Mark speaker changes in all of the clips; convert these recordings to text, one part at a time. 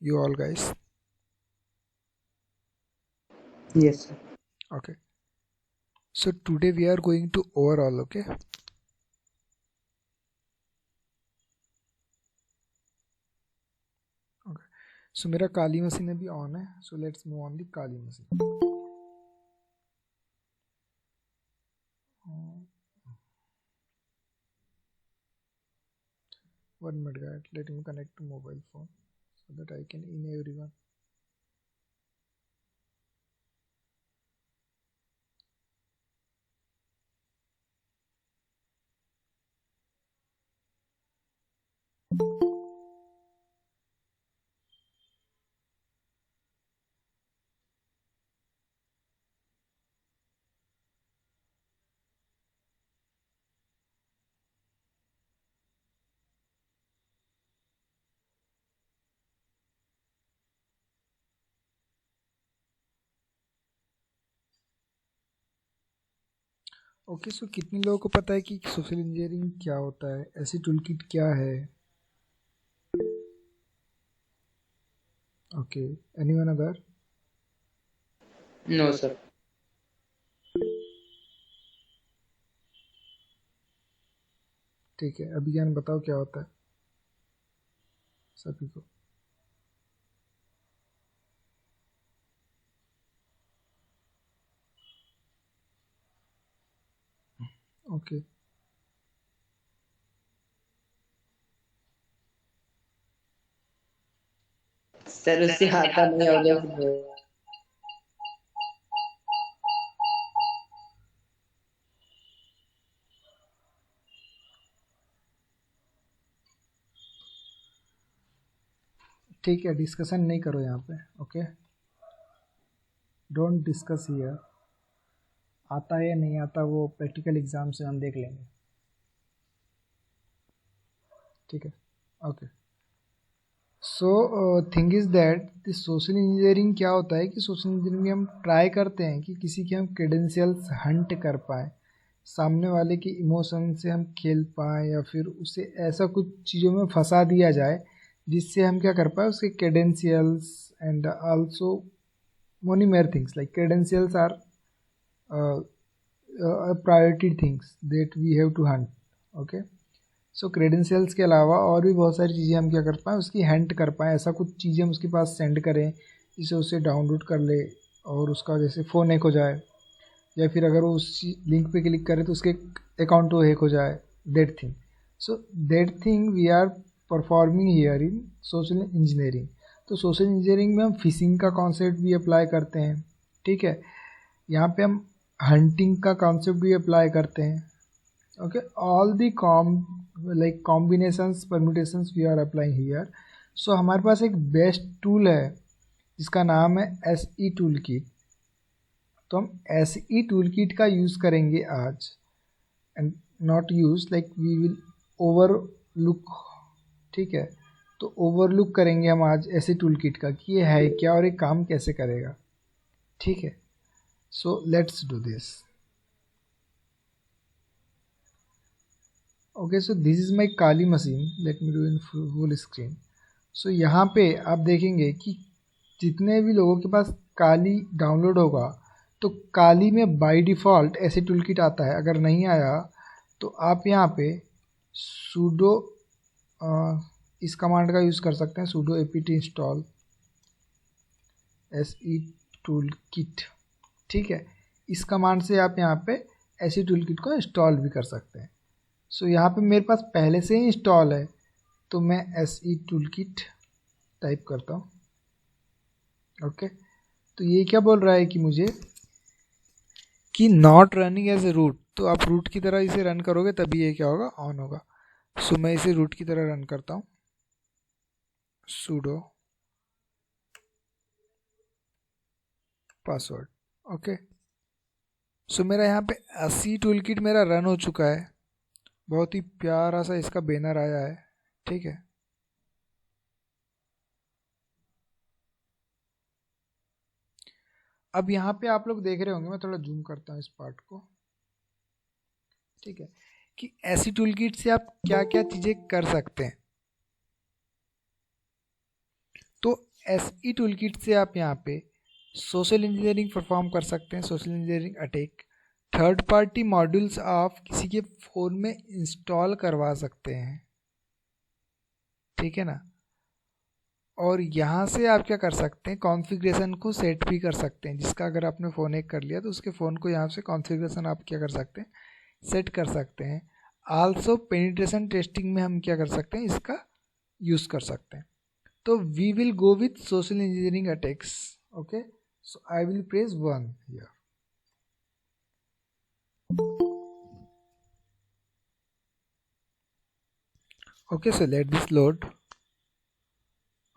Speaker 1: you all guys?
Speaker 2: Yes, sir.
Speaker 1: Okay. So today we are going to overall, okay? Okay. So मेरा काली machine अभी on है. So let's move on the Kali machine. One minute guys. Let me connect to mobile phone so that I can in everyone. Okay so कितने लोगों को पता है कि social engineering क्या होता है, ऐसी टूल किट क्या है? Okay, anyone other?
Speaker 2: No, sir.
Speaker 1: ठीक है, अभी ज्ञान बताओ क्या होता है सभी को. ओके
Speaker 2: सर उससे आता नहीं होगा फिर।
Speaker 1: ठीक है, डिस्कशन नहीं करो यहाँ पे. Okay, don't discuss here. आता है या नहीं आता वो प्रैक्टिकल एग्जाम से हम देख लेंगे. ठीक है. Okay, so thing is that this social engineering क्या होता है कि सोशल इंजीनियरिंग में हम ट्राई करते हैं कि किसी के हम क्रेडेंशियल्स हंट कर पाएँ, सामने वाले के इमोशन से हम खेल पाएँ या फिर उसे ऐसा कुछ चीज़ों में फंसा दिया जाए जिससे हम क्या कर पाए उसके credentials and also many more things like credentials are priority things that we have to hunt. okay, so credentials के अलावा और भी बहुत सारी चीज़ें हम क्या कर पाएँ उसकी हंट कर पाएँ, ऐसा कुछ चीज़ें हम उसके पास सेंड करें जिसे उसे डाउनलोड कर ले और उसका जैसे फ़ोन हैक हो जाए या फिर अगर वो उस लिंक पे क्लिक करे तो उसके अकाउंट वो हैक हो जाए. That thing, so that thing we are performing here in social engineering. तो सोशल इंजीनियरिंग में हम फिशिंग का कॉन्सेप्ट भी अप्लाई करते हैं. ठीक है, यहाँ पे हम हंटिंग का कॉन्सेप्ट भी अप्लाई करते हैं. Okay, all the like combinations permutations we are applying here. So हमारे पास एक बेस्ट टूल है जिसका नाम है SE टूल किट. तो हम SE टूल किट का यूज़ करेंगे आज and not use like we will overlook. ठीक है, तो ओवरलुक करेंगे हम आज ऐसे टूल किट का कि ये है क्या और ये काम कैसे करेगा. ठीक है, so let's do this. Okay, so this is my Kali machine. Let me do in full screen. So यहाँ पे आप देखेंगे कि जितने भी लोगों के पास काली डाउनलोड होगा तो काली में बाय डिफ़ॉल्ट ऐसे टूल किट आता है. अगर नहीं आया तो आप यहाँ पे सूडो इस कमांड का यूज़ कर सकते हैं, pseudo apt install SE tool kit. ठीक है, इस कमांड से आप यहाँ पे SE टूल किट को इंस्टॉल भी कर सकते हैं. सो यहाँ पे मेरे पास पहले से ही इंस्टॉल है तो मैं SE टूल किट टाइप करता हूँ. ओके, तो ये क्या बोल रहा है कि मुझे कि not running as a root. तो आप रूट की तरह इसे रन करोगे तभी ये क्या होगा, ऑन होगा. सो मैं इसे रूट की तरह रन करता हूँ. sudo password. ओके, सो मेरा यहाँ पे SE टूल किट मेरा रन हो चुका है. बहुत ही प्यारा सा इसका बैनर आया है. ठीक है, अब यहाँ पे आप लोग देख रहे होंगे, मैं थोड़ा जूम करता हूँ इस पार्ट को. ठीक है, कि ऐसी टूल किट से आप क्या क्या चीज़ें कर सकते हैं. तो SE टूल किट से आप यहाँ पे सोशल इंजीनियरिंग परफॉर्म कर सकते हैं, social engineering attack. Third party modules आप किसी के फ़ोन में इंस्टॉल करवा सकते हैं, ठीक है ना। और यहाँ से आप क्या कर सकते हैं, कॉन्फ़िगरेशन को सेट भी कर सकते हैं। जिसका अगर आपने फ़ोन एक कर लिया तो उसके फ़ोन को यहाँ से कॉन्फ़िगरेशन आप क्या कर सकते हैं, सेट कर सकते हैं। आल्सो पेनिट्रेशन टेस्टिंग में हम क्या कर सकते हैं, इसका यूज़ कर सकते हैं। तो we will go with social engineering attacks. Okay, so I will press 1 here. Okay, so let this load.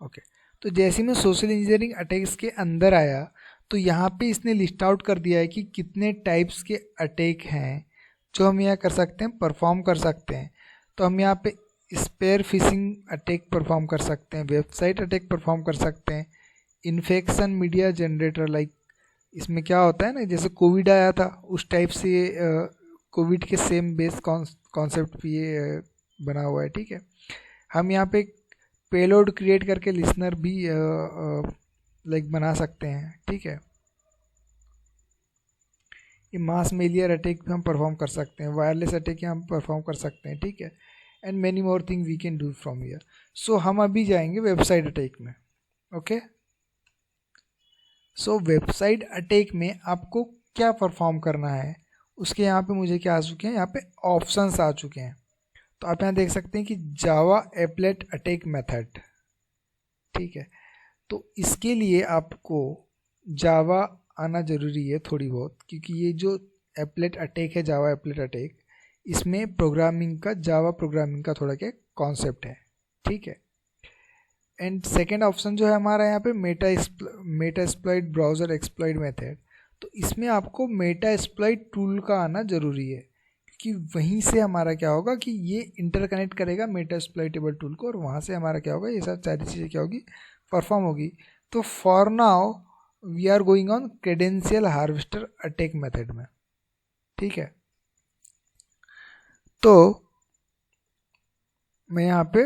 Speaker 1: Okay, तो जैसे मैं सोशल इंजीनियरिंग अटैक्स के अंदर आया तो यहाँ पे इसने लिस्ट आउट कर दिया है कि कितने टाइप्स के अटैक हैं जो हम यहाँ कर सकते हैं, परफॉर्म कर सकते हैं। तो हम यहाँ पे स्पेयर फिशिंग अटैक परफॉर्म कर सकते हैं, वेबसाइट अटैक परफॉर्म कर सकते हैं, इन्फेक्शन मीडिया जनरेटर, लाइक इसमें क्या होता है ना, जैसे कोविड आया था उस टाइप से कोविड के सेम बेस कॉन्सेप्ट पे ये बना हुआ है, ठीक है। हम यहाँ पे पेलोड क्रिएट करके लिसनर भी लाइक बना सकते हैं, ठीक है। ये मास मेलियर अटैक भी हम परफॉर्म कर सकते हैं, वायरलेस अटैक हम परफॉर्म कर सकते हैं, ठीक है। And many more thing we can do from here. So हम अभी जाएंगे वेबसाइट अटैक में। ओके, सो वेबसाइट अटैक में आपको क्या परफॉर्म करना है, उसके यहाँ पे मुझे क्या आ चुके हैं, यहाँ पे ऑप्शंस आ चुके हैं। तो आप यहाँ देख सकते हैं कि जावा एप्लेट अटैक मेथड, ठीक है। तो इसके लिए आपको जावा आना ज़रूरी है थोड़ी बहुत, क्योंकि ये जो एप्लेट अटैक है, जावा एप्लेट अटैक, इसमें प्रोग्रामिंग का, जावा प्रोग्रामिंग का थोड़ा क्या कॉन्सेप्ट है, ठीक है। एंड सेकेंड ऑप्शन जो है हमारा यहाँ पे Meta exploit browser exploit method. तो इसमें आपको मेटा एक्सप्लॉइट टूल का आना ज़रूरी है, कि वहीं से हमारा क्या होगा कि ये इंटरकनेक्ट करेगा मेटा एक्सप्लॉइटेबल टूल को, और वहाँ से हमारा क्या होगा, ये सब सारी चीज़ें क्या होगी, परफॉर्म होगी। तो for now we are going on credential harvester attack method में, ठीक है। तो मैं यहाँ पे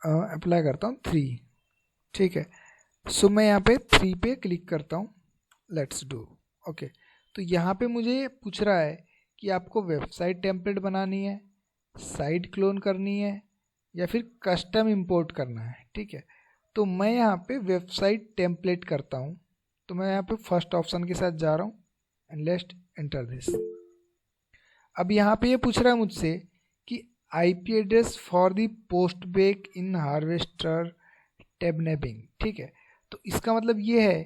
Speaker 1: अप्लाई करता हूँ 3, ठीक है। सो मैं यहाँ पे 3 पे क्लिक करता हूँ, लेट्स डू। ओके, तो यहाँ पे मुझे पूछ रहा है कि आपको वेबसाइट टेम्पलेट बनानी है, साइट क्लोन करनी है, या फिर कस्टम इंपोर्ट करना है, ठीक है। तो मैं यहाँ पे वेबसाइट टेम्पलेट करता हूँ। तो मैं यहाँ पे फर्स्ट ऑप्शन के साथ जा रहा हूँ एंड लेट्स एंटर दिस। अब यहाँ पे ये पूछ रहा है मुझसे कि IP address for the post back in harvester tabnabbing, ठीक है। तो इसका मतलब ये है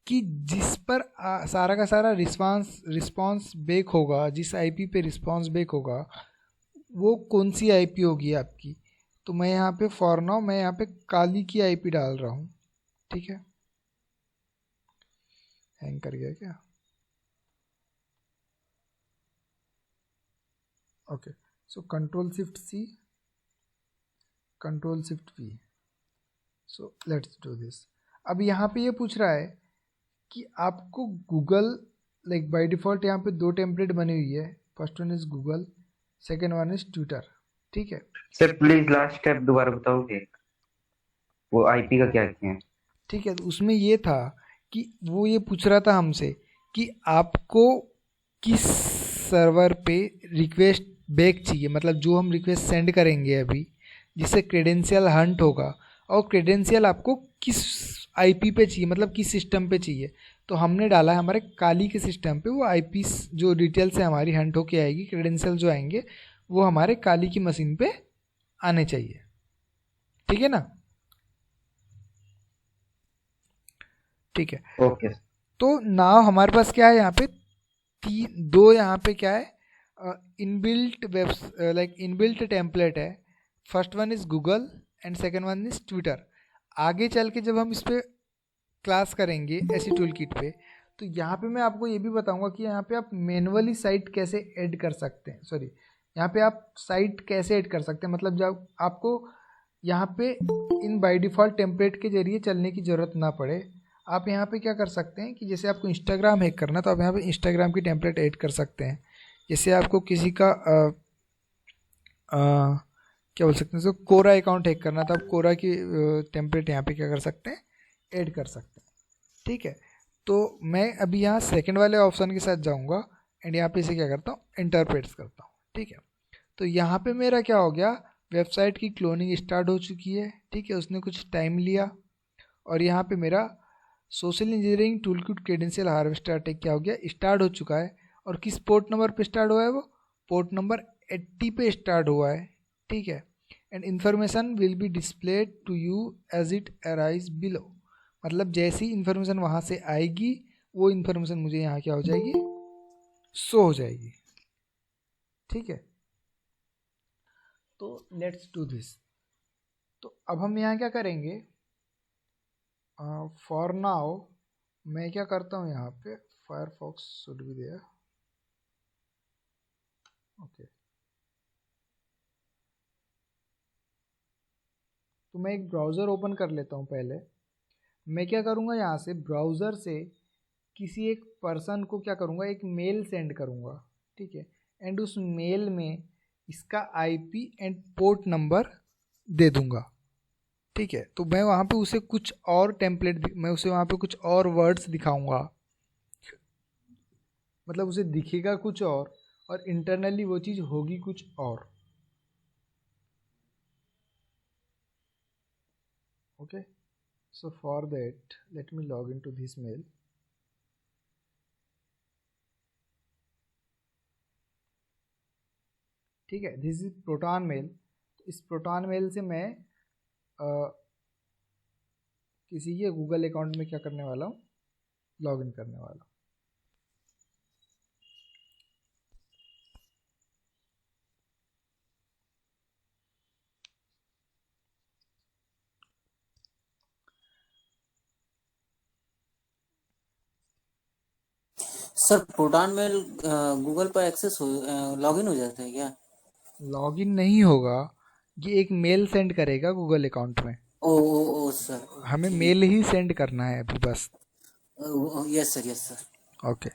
Speaker 1: कि जिस पर सारा का सारा रिस्पांस बेक होगा, जिस आईपी पे रिस्पांस बेक होगा, वो कौन सी आईपी होगी आपकी। तो मैं यहाँ पे फॉर नाउ मैं यहाँ पे काली की आईपी डाल रहा हूँ, ठीक है। हैंग कर गया क्या? Okay, so control shift C, control shift V. So let's do this. अब यहाँ पे ये पूछ रहा है कि आपको गूगल, लाइक बाय डिफ़ॉल्ट यहाँ पे 2 टेम्पलेट बनी हुई है। First one is Google, second one is Twitter, ठीक है।
Speaker 3: सर प्लीज लास्ट स्टेप दोबारा बताओगे, वो आईपी का क्या किया है?
Speaker 1: ठीक है, तो उसमें ये था कि वो ये पूछ रहा था हमसे कि आपको किस सर्वर पे रिक्वेस्ट बैक चाहिए, मतलब जो हम रिक्वेस्ट सेंड करेंगे अभी, जिससे क्रेडेंशियल हंट होगा, और क्रेडेंशियल आपको किस आईपी पे चाहिए, मतलब किस सिस्टम पे चाहिए। तो हमने डाला है हमारे काली के सिस्टम पे, वो आईपी जो डिटेल से हमारी हंट होके आएगी, क्रेडेंशियल जो आएंगे वो हमारे काली की मशीन पे आने चाहिए, ठीक है ना। ठीक है,
Speaker 3: ओके
Speaker 1: तो नाउ हमारे पास क्या है यहाँ पे, 2 यहाँ पे क्या है, inbuilt web, like inbuilt template है। First one is Google and second one is Twitter. आगे चल के जब हम इस पर क्लास करेंगे ऐसी टूल किट पे, तो यहाँ पे मैं आपको ये भी बताऊंगा कि यहाँ पे आप मैनुअली साइट कैसे ऐड कर सकते हैं, सॉरी, यहाँ पे आप साइट कैसे ऐड कर सकते हैं, मतलब जब आपको यहाँ पे इन बाय डिफ़ॉल्ट टेम्पलेट के जरिए चलने की ज़रूरत ना पड़े, आप यहाँ पे क्या कर सकते हैं कि जैसे आपको इंस्टाग्राम हैक करना, तो आप यहाँ पे इंस्टाग्राम की टेम्पलेट ऐड कर सकते हैं। जैसे आपको किसी का क्या बोल सकते हैं, कोरा अकाउंट हैक करना, तो आप कोरा की टेम्पलेट यहाँ पे क्या कर सकते हैं, ऐड कर सकते हैं। ठीक है, तो मैं अभी यहाँ सेकंड वाले ऑप्शन के साथ जाऊँगा एंड यहाँ पे इसे क्या करता हूँ, इंटरप्रेट्स करता हूँ। ठीक है, तो यहाँ पे मेरा क्या हो गया, वेबसाइट की क्लोनिंग स्टार्ट हो चुकी है। ठीक है, उसने कुछ टाइम लिया और यहाँ पे मेरा social engineering toolkit credential harvester attack क्या हो गया, स्टार्ट हो चुका है। और किस पोर्ट नंबर पे स्टार्ट हुआ है, वो पोर्ट नंबर 80 पे स्टार्ट हुआ है। ठीक है, and information will be displayed to you as it arise below, मतलब जैसी इन्फॉर्मेशन वहाँ से आएगी वो इन्फॉर्मेशन मुझे यहाँ क्या हो जाएगी, शो हो जाएगी। ठीक है, तो लेट्स डू दिस। तो अब हम यहाँ क्या करेंगे, फॉर नाउ मैं क्या करता हूँ, यहाँ पे Firefox should be there. Okay, तो मैं एक ब्राउज़र ओपन कर लेता हूँ। पहले मैं क्या करूँगा, यहाँ से ब्राउज़र से किसी एक पर्सन को क्या करूँगा, एक मेल सेंड करूँगा। ठीक है, एंड उस मेल में इसका आईपी एंड पोर्ट नंबर दे दूँगा। ठीक है, तो मैं वहाँ पे उसे कुछ और टेम्पलेट, मैं उसे वहाँ पे कुछ और वर्ड्स दिखाऊंगा, मतलब उसे दिखेगा कुछ और इंटरनली वो चीज़ होगी कुछ और। Okay, so for that let me log in to this mail. ठीक है, दिस इज प्रोटॉन मेल। तो इस प्रोटॉन मेल से मैं किसी के गूगल अकाउंट में क्या करने वाला हूँ, लॉग इन करने वाला हूँ।
Speaker 4: सर प्रोटॉन मेल गूगल पर एक्सेस हो लॉगिन हो जाता है क्या?
Speaker 1: लॉगिन नहीं होगा, ये एक मेल सेंड करेगा गूगल अकाउंट में।
Speaker 4: ओ सर,
Speaker 1: हमें
Speaker 4: ओके।
Speaker 1: मेल ही सेंड करना है अभी बस।
Speaker 4: Yes sir, yes sir.
Speaker 1: Okay.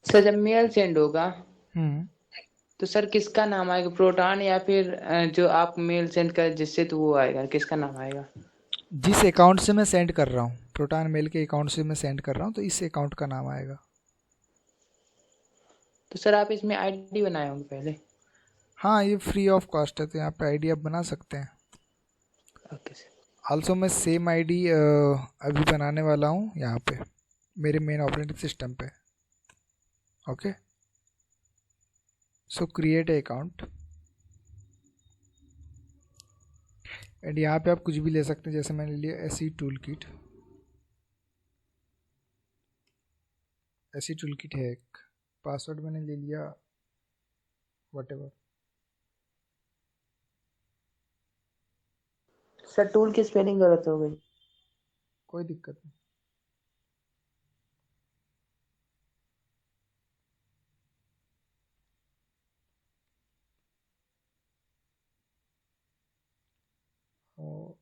Speaker 2: Sir जब मेल सेंड होगा
Speaker 1: हम्म,
Speaker 2: तो सर किसका नाम आएगा, प्रोटॉन या फिर जो आप मेल सेंड कर जिससे तो वो आएगा, किसका नाम आएगा?
Speaker 1: जिस अकाउंट से मैं सेंड कर रहा हूँ, प्रोटॉन मेल के अकाउंट से मैं सेंड कर रहा हूँ, तो इस अकाउंट का नाम आएगा।
Speaker 2: तो सर आप इसमें आईडी बनाए होंगे पहले?
Speaker 1: हाँ, ये फ्री ऑफ कॉस्ट है, तो यहाँ पे आईडी आप बना सकते हैं।
Speaker 2: Okay sir.
Speaker 1: आल्सो मैं सेम आईडी अभी बनाने वाला हूँ यहाँ पे मेरे मेन ऑपरेटिंग सिस्टम पे। Okay, so create a account and यहाँ पे आप कुछ भी ले सकते हैं, जैसे मैंने लिया AC tool kit. AC tool kit है एक, पासवर्ड मैंने ले लिया वटेवर।
Speaker 2: सर टूल की स्पेलिंग गलत हो गई।
Speaker 1: कोई दिक्कत नहीं। और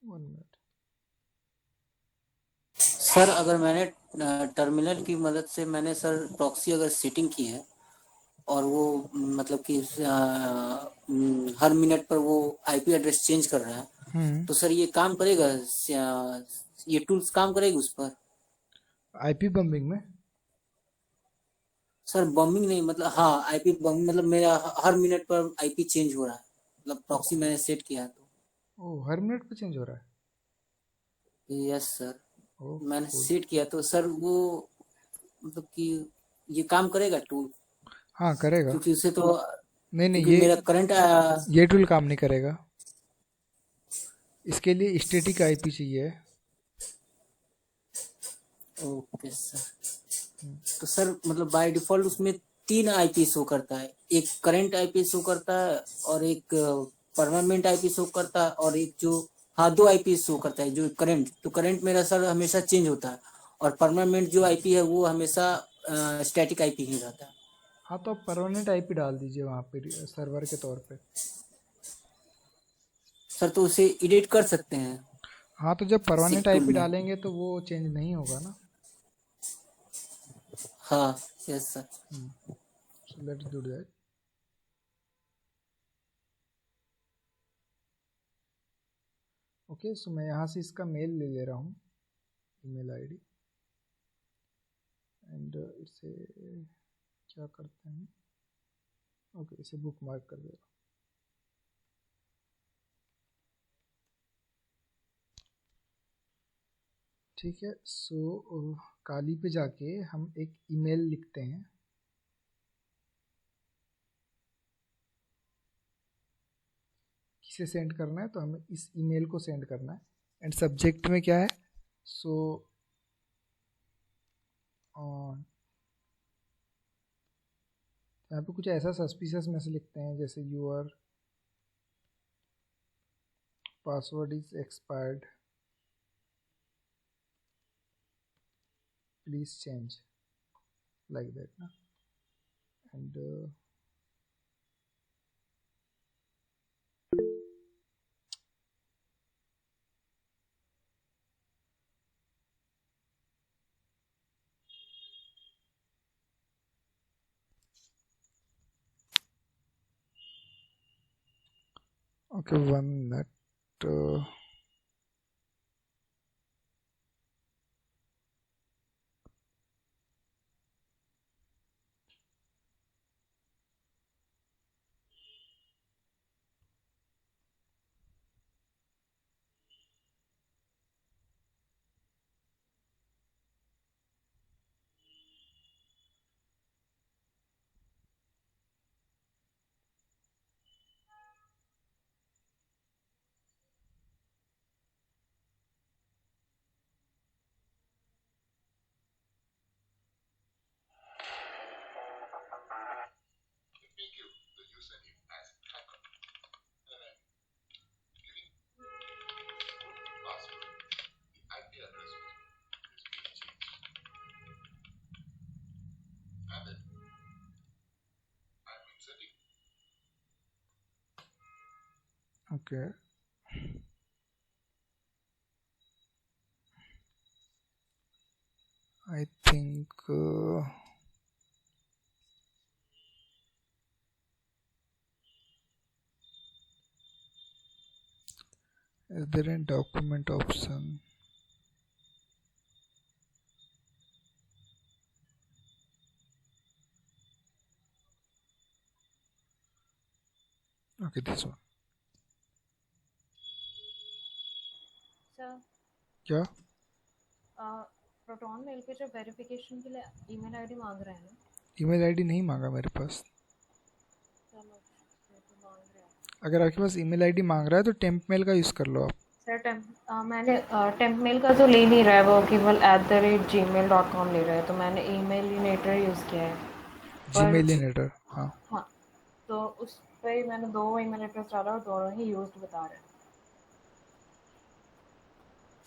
Speaker 1: 1 मिनट।
Speaker 4: सर अगर मैंने टर्मिनल की मदद से मैंने सर प्रॉक्सी अगर सेटिंग की है और वो मतलब कि हर मिनट पर वो आईपी एड्रेस चेंज कर रहा है, तो सर ये काम करेगा, ये टूल्स काम करेगी उस पर?
Speaker 1: आईपी बम्बिंग में?
Speaker 4: सर बम्बिंग नहीं, मतलब हाँ आईपी बम्बिंग, मतलब मेरा हर मिनट पर आईपी चेंज हो रहा है, मतलब प्रॉक्सी मैंने सेट किया तो।
Speaker 1: ओह, हर मिनट पे चेंज हो रहा है?
Speaker 4: यस सर,
Speaker 1: ओह,
Speaker 4: मैंने
Speaker 1: cool।
Speaker 4: सेट किया तो सर वो मतलब कि ये काम करेगा टूल?
Speaker 1: हाँ करेगा।
Speaker 4: क्योंकि उसे तो,
Speaker 1: नहीं नहीं,
Speaker 4: क्योंकि मेरा करंट
Speaker 1: ये टूल काम नहीं करेगा, इसके लिए स्टैटिक आईपी चाहिए।
Speaker 4: Okay sir. तो सर मतलब बाय डिफॉल्ट उसमें 3 आईपी शो करता है, एक करंट आईपी शो करता है और एक परमानेंट आईपी शो करता है और एक जो, हाँ 2 आईपी शो करता है। जो करंट, तो करंट मेरा सर हमेशा चेंज होता है और परमानेंट जो आईपी है वो हमेशा स्टैटिक आईपी ही रहता है।
Speaker 1: हाँ, तो आप परमानेंट आईपी डाल दीजिए वहाँ पे सर्वर के तौर पे।
Speaker 4: सर तो उसे एडिट कर सकते हैं
Speaker 1: हाँ, तो जब परमानेंट
Speaker 4: सिक टूल
Speaker 1: आईपी
Speaker 4: में?
Speaker 1: डालेंगे तो वो चेंज नहीं होगा ना।
Speaker 4: हाँ yes sir.
Speaker 1: So let's do that. Okay, so मैं यहाँ से इसका मेल ले ले रहा हूँ, ईमेल आईडी, एंड इसे क्या करते हैं, ओके इसे बुक मार्क कर दे रहा हूँ। ठीक है, सो काली पे जाके हम एक ईमेल लिखते हैं। किसे सेंड करना है, तो हमें इस ईमेल को सेंड करना है, एंड सब्जेक्ट में क्या है, सो यहाँ पे कुछ ऐसा सस्पिशियस में से लिखते हैं, जैसे your password is expired, please change, like that ना, and okay, 1 minute. Okay. I think is there a document option? Okay, this one.
Speaker 5: Sir
Speaker 1: क्या?
Speaker 5: प्रोटॉन मेल पे जो वेरिफिकेशन के लिए ईमेल आईडी मांग रहे हैं ना,
Speaker 1: ईमेल आईडी नहीं मांगा मेरे पास।
Speaker 5: चलो तो मांग रहे हैं।
Speaker 1: अगर आपके पास ईमेल आईडी मांग रहा है तो टेम्प मेल का यूज़ कर लो आप।
Speaker 5: सर मैंने टेम्प मेल का तो ले नहीं रहा है, वो केवल @gmail.com ले रहा है, तो मैंने ईमेल इनेटर यूज़ किया है।
Speaker 1: जीमेल इनेटर, हाँ
Speaker 5: हाँ, तो उस पर मैंने 2 ईमेल एड्रेस डाला और दोनों ही यूज्ड बता रहे हैं।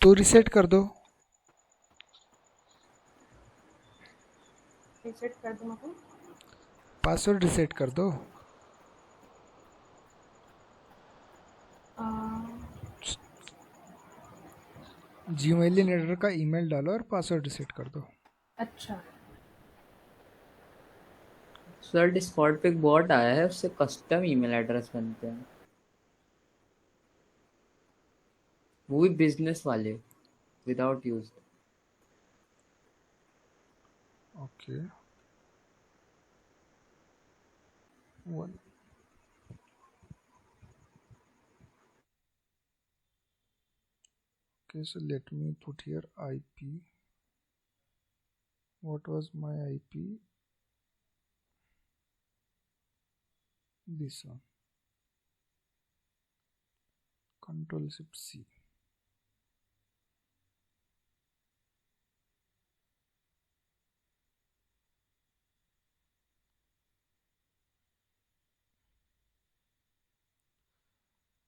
Speaker 1: तो रिसेट कर दो।
Speaker 5: रीसेट कर दूँ मतलब?
Speaker 1: पासवर्ड रिसेट कर दो। जीमेल इनेटर का ईमेल डालो और पासवर्ड रिसेट कर दो।
Speaker 5: अच्छा,
Speaker 6: सर डिस्कॉर्ड पे एक बॉट आया है, उससे कस्टम ईमेल एड्रेस बनते हैं, वो भी बिजनेस वाले, without use.
Speaker 1: Okay, one okay, so let me put here IP. What was my IP? This one. Control Shift C.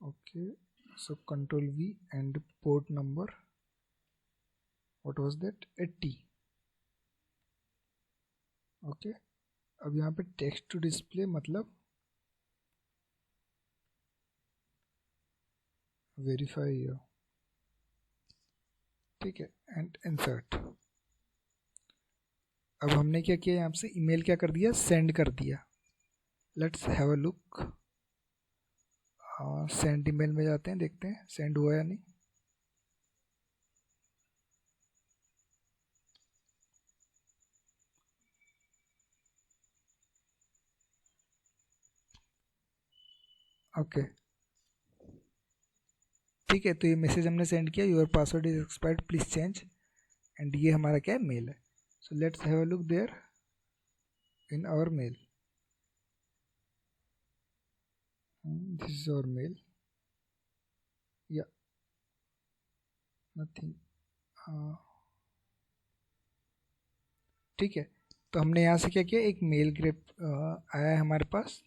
Speaker 1: Okay, so Control V and port number. What was that? 80. Okay, अब यहाँ पे text to display मतलब verify here, ठीक है, and insert. अब हमने क्या किया, यहाँ से ईमेल क्या कर दिया, सेंड कर दिया। Let's have a look. Send email में जाते हैं, देखते हैं सेंड हुआ या नहीं। ओके ठीक है, तो ये मैसेज हमने सेंड किया, your password is expired please change, and ये हमारा क्या है, मेल है. So let's have a look there in our mail. This is our mail. या नथिंग. ठीक है, तो हमने यहाँ से क्या किया, एक मेल ग्रेप आया है हमारे पास.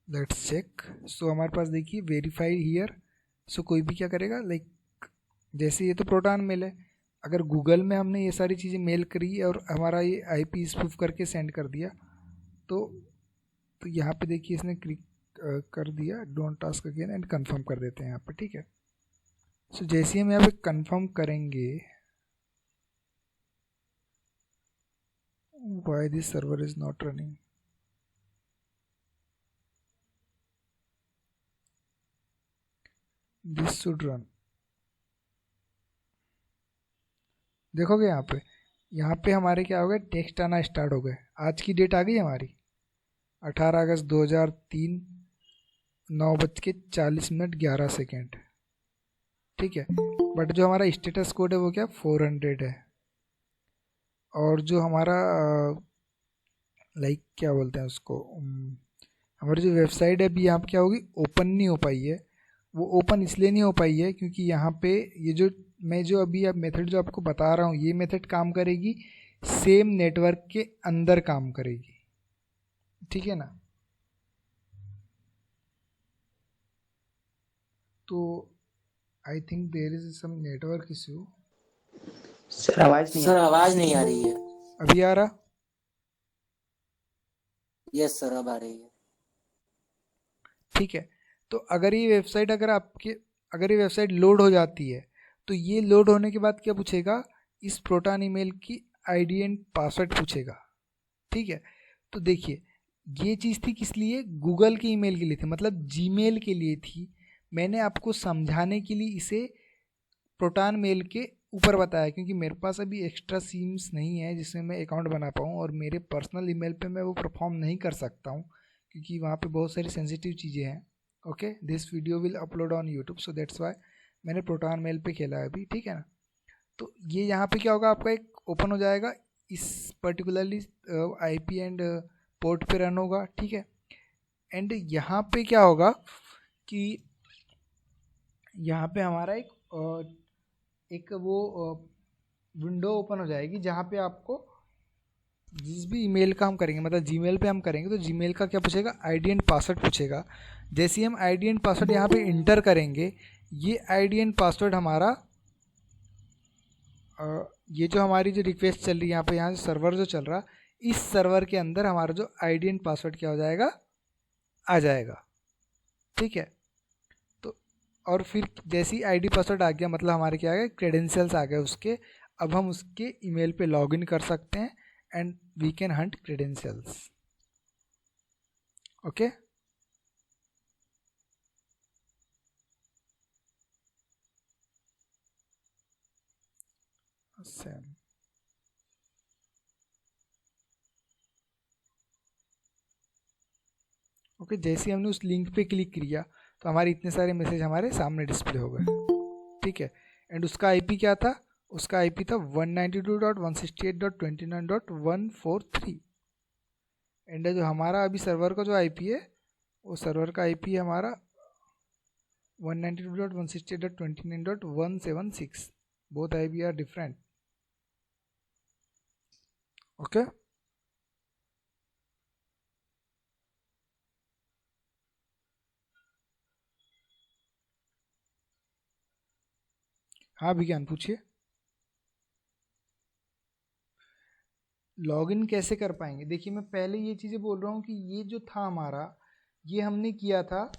Speaker 1: Let's check. सो हमारे पास देखिए वेरीफाई हियर. सो कोई भी क्या करेगा, लाइक जैसे ये तो प्रोटॉन मेल है, अगर गूगल में हमने ये सारी चीज़ें मेल करी और हमारा ये आईपी स्पूफ करके सेंड कर दिया, तो यहाँ पे देखिए इसने क्लिक कर दिया, don't task again, and confirm कर देते हैं यहाँ पे. ठीक है, सो जैसे हम यहाँ पे कंफर्म करेंगे, why this server is not running. This should run. देखोगे यहाँ पे हमारे क्या हो गए, टेक्स्ट आना स्टार्ट हो गए. आज की डेट आ गई हमारी 18 अगस्त 2003 9:40:11. ठीक है, बट जो हमारा स्टेटस कोड है वो क्या 400 है. और जो हमारा लाइक क्या बोलते हैं उसको, हमारी जो वेबसाइट है अभी यहाँ पे क्या होगी, ओपन नहीं हो पाई है. वो ओपन इसलिए नहीं हो पाई है क्योंकि यहाँ पे ये जो मैं जो अभी अब मेथड जो आपको बता रहा हूँ, ये मेथड काम करेगी सेम नेटवर्क के अंदर काम करेगी. ठीक है ना. तो I think there is some network issue.
Speaker 2: Sir आवाज नहीं
Speaker 4: सर आवाज नहीं आ रही है.
Speaker 1: अभी आ रहा.
Speaker 4: यस सर अब आ रही है.
Speaker 1: ठीक है, तो अगर ये वेबसाइट लोड हो जाती है, तो ये लोड होने के बाद क्या पूछेगा, इस प्रोटॉन ईमेल की आईडी एंड पासवर्ड पूछेगा. ठीक है, तो देखिए ये चीज़ थी किस लिए, गूगल के ईमेल के लिए थी, मतलब जीमेल के लिए थी. मैंने आपको समझाने के लिए इसे प्रोटॉन मेल के ऊपर बताया, क्योंकि मेरे पास अभी एक्स्ट्रा सीम्स नहीं है जिसमें मैं अकाउंट बना पाऊँ, और मेरे पर्सनल ईमेल पे मैं वो परफॉर्म नहीं कर सकता हूँ क्योंकि वहाँ पे बहुत सारी सेंसिटिव चीज़ें हैं. Okay, this video will upload on YouTube, so that's why मैंने प्रोटॉन मेल पे खेला है अभी. ठीक है ना. तो ये यहाँ पे क्या होगा, आपका एक ओपन हो जाएगा, इस पर्टिकुलरली आईपी एंड पोर्ट पे रन होगा. ठीक है, एंड यहाँ पे क्या होगा कि यहाँ पे हमारा एक वो विंडो ओपन हो जाएगी जहाँ पे आपको जिस भी ईमेल का हम करेंगे, मतलब जीमेल पे हम करेंगे, तो जीमेल का क्या पूछेगा, आईडी एंड पासवर्ड पूछेगा. जैसे ही हम आईडी एंड पासवर्ड यहाँ पे इंटर करेंगे, ये आईडी एंड पासवर्ड हमारा ये जो हमारी जो रिक्वेस्ट चल रही है यहाँ से सर्वर जो चल रहा, इस सर्वर के अंदर हमारा जो आईडी एंड पासवर्ड क्या हो जाएगा, आ जाएगा. ठीक है, तो और फिर जैसे ही आईडी पासवर्ड आ गया, मतलब हमारे क्या आ गए, क्रेडेंशियल्स आ गए उसके. अब हम उसके ईमेल पे लॉगिन कर सकते हैं and we can hunt credentials. Okay, same. Okay, जैसे ही हमने उस लिंक पे क्लिक किया तो हमारे इतने सारे मैसेज हमारे सामने डिस्प्ले हो गए. ठीक है, एंड उसका आईपी क्या था, उसका आईपी था 192.168.29.143. एंड जो हमारा अभी सर्वर का जो आईपी है, वो सर्वर का आईपी है हमारा 192.168.29.176. Both IP are different. Okay, हाँ विज्ञान पूछिए. लॉगिन कैसे कर पाएंगे, देखिए मैं पहले ये चीज़ें बोल रहा हूँ कि ये जो था हमारा, ये हमने किया था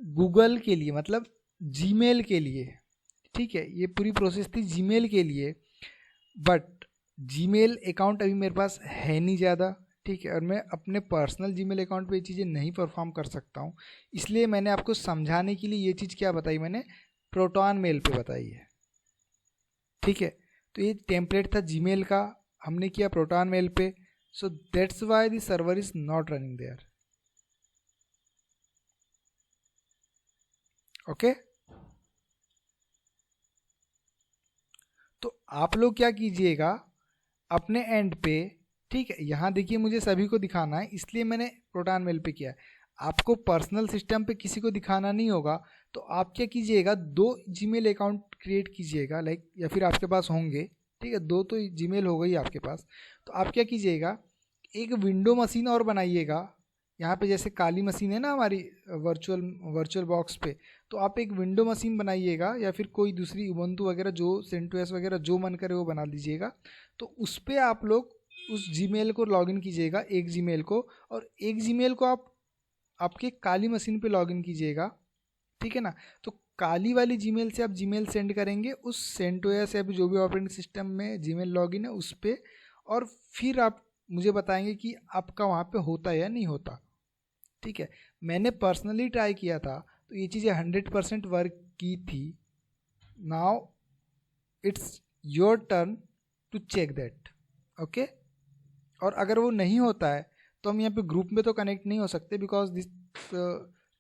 Speaker 1: गूगल के लिए, मतलब जीमेल के लिए. ठीक है, ये पूरी प्रोसेस थी जीमेल के लिए, बट जीमेल अकाउंट अभी मेरे पास है नहीं ज़्यादा. ठीक है, और मैं अपने पर्सनल जीमेल अकाउंट पे ये चीज़ें नहीं परफॉर्म कर सकता हूँ, इसलिए मैंने आपको समझाने के लिए ये चीज़ क्या बताई, मैंने प्रोटॉन मेल पे बताई है. ठीक है, तो ये टेम्पलेट था जीमेल का, हमने किया प्रोटॉन मेल पे. So that's why the server is not running their. Okay. तो आप लोग क्या कीजिएगा अपने एंड पे, ठीक है, यहाँ देखिए मुझे सभी को दिखाना है इसलिए मैंने प्रोटॉन मेल पे किया है, आपको पर्सनल सिस्टम पे किसी को दिखाना नहीं होगा। तो आप क्या कीजिएगा, 2 जीमेल अकाउंट क्रिएट कीजिएगा, लाइक, या फिर आपके पास होंगे, ठीक है, 2 तो जीमेल हो गई आपके पास। तो आप क्या कीजिएगा, एक विंडो मशीन और बनाइएगा, यहाँ पे जैसे काली मशीन है ना हमारी वर्चुअल बॉक्स पे, तो आप एक विंडो मशीन बनाइएगा या फिर कोई दूसरी उबंटू वगैरह जो CentOS वगैरह जो मन करे वो बना लीजिएगा। तो उस पर आप लोग उस जीमेल को लॉगिन कीजिएगा, एक जीमेल को, और एक जीमेल को आप आपके काली मशीन पे लॉगिन कीजिएगा, ठीक है ना। तो काली वाली जीमेल से आप जीमेल सेंड करेंगे उस CentOS या जो भी ऑपरेटिंग सिस्टम में जीमेल लॉगिन है उस पर, और फिर आप मुझे बताएंगे कि आपका वहाँ पे होता है या नहीं होता, ठीक है। मैंने पर्सनली ट्राई किया था तो ये चीज़ें 100% वर्क की थी। Now it's your turn to check that, okay. और अगर वो नहीं होता है तो हम यहाँ पे ग्रुप में तो कनेक्ट नहीं हो सकते बिकॉज दिस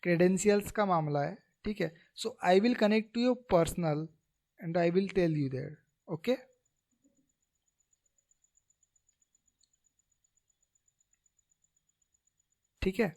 Speaker 1: क्रेडेंशियल्स का मामला है, ठीक है। So I will connect to your personal and I will tell you that, okay. ठीक है।